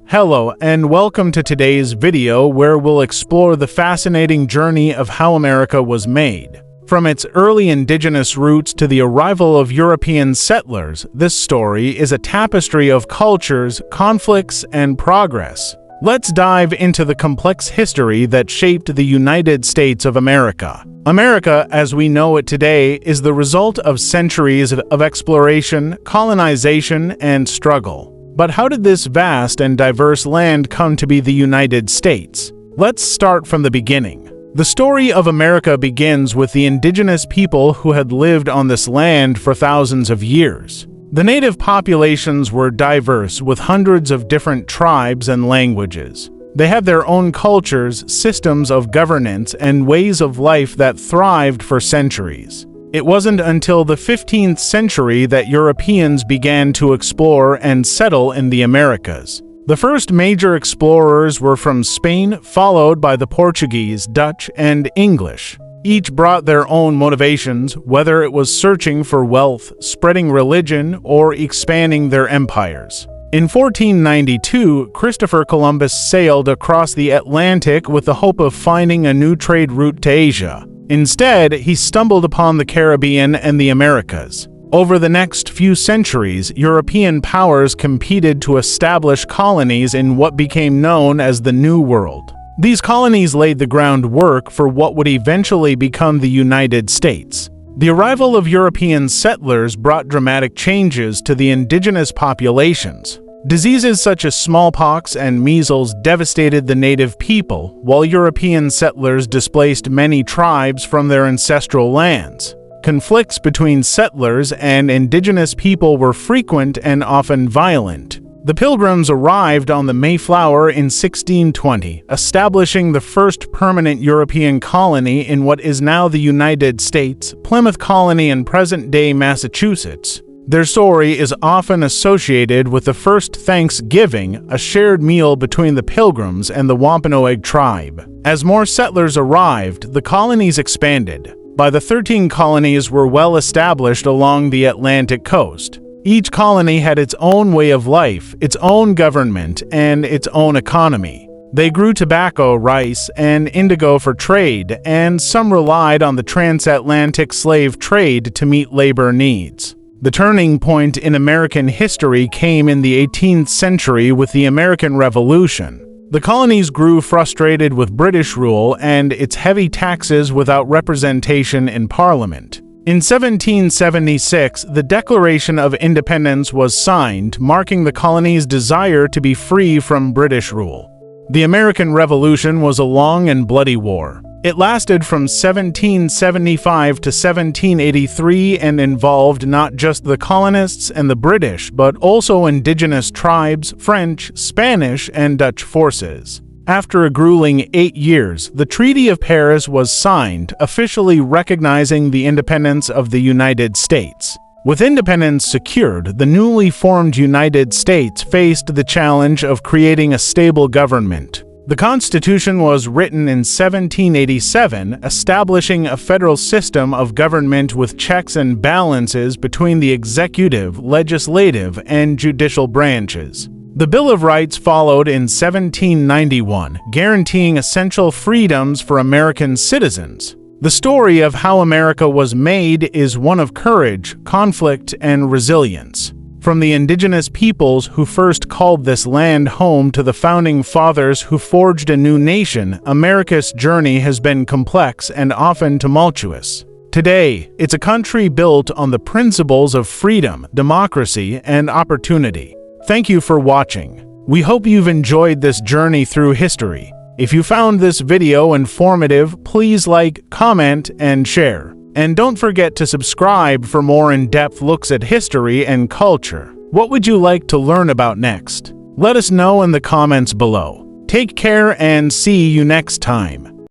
Hello and welcome to today's video where we'll explore the fascinating journey of how America was made. From its early indigenous roots to the arrival of European settlers, this story is a tapestry of cultures, conflicts, and progress. Let's dive into the complex history that shaped the United States of America. America, as we know it today, is the result of centuries of exploration, colonization, and struggle. But how did this vast and diverse land come to be the United States? Let's start from the beginning. The story of America begins with the indigenous people who had lived on this land for thousands of years. The native populations were diverse, with hundreds of different tribes and languages. They had their own cultures, systems of governance, and ways of life that thrived for centuries. It wasn't until the 15th century that Europeans began to explore and settle in the Americas. The first major explorers were from Spain, followed by the Portuguese, Dutch, and English. Each brought their own motivations, whether it was searching for wealth, spreading religion, or expanding their empires. In 1492, Christopher Columbus sailed across the Atlantic with the hope of finding a new trade route to Asia. Instead, he stumbled upon the Caribbean and the Americas. Over the next few centuries, European powers competed to establish colonies in what became known as the New World. These colonies laid the groundwork for what would eventually become the United States. The arrival of European settlers brought dramatic changes to the indigenous populations. Diseases such as smallpox and measles devastated the native people, while European settlers displaced many tribes from their ancestral lands. Conflicts between settlers and indigenous people were frequent and often violent. The Pilgrims arrived on the Mayflower in 1620, establishing the first permanent European colony in what is now the United States, Plymouth Colony in present-day Massachusetts. Their story is often associated with the first Thanksgiving, a shared meal between the Pilgrims and the Wampanoag tribe. As more settlers arrived, the colonies expanded. By the 13 colonies were well established along the Atlantic coast. Each colony had its own way of life, its own government, and its own economy. They grew tobacco, rice, and indigo for trade, and some relied on the transatlantic slave trade to meet labor needs. The turning point in American history came in the 18th century with the American Revolution. The colonies grew frustrated with British rule and its heavy taxes without representation in Parliament. In 1776, the Declaration of Independence was signed, marking the colony's desire to be free from British rule. The American Revolution was a long and bloody war. It lasted from 1775 to 1783 and involved not just the colonists and the British, but also indigenous tribes, French, Spanish, and Dutch forces. After a grueling 8 years, the Treaty of Paris was signed, officially recognizing the independence of the United States. With independence secured, the newly formed United States faced the challenge of creating a stable government. The Constitution was written in 1787, establishing a federal system of government with checks and balances between the executive, legislative, and judicial branches. The Bill of Rights followed in 1791, guaranteeing essential freedoms for American citizens. The story of how America was made is one of courage, conflict, and resilience. From the indigenous peoples who first called this land home to the founding fathers who forged a new nation, America's journey has been complex and often tumultuous. Today, it's a country built on the principles of freedom, democracy, and opportunity. Thank you for watching. We hope you've enjoyed this journey through history. If you found this video informative, please like, comment, and share. And don't forget to subscribe for more in-depth looks at history and culture. What would you like to learn about next? Let us know in the comments below. Take care and see you next time.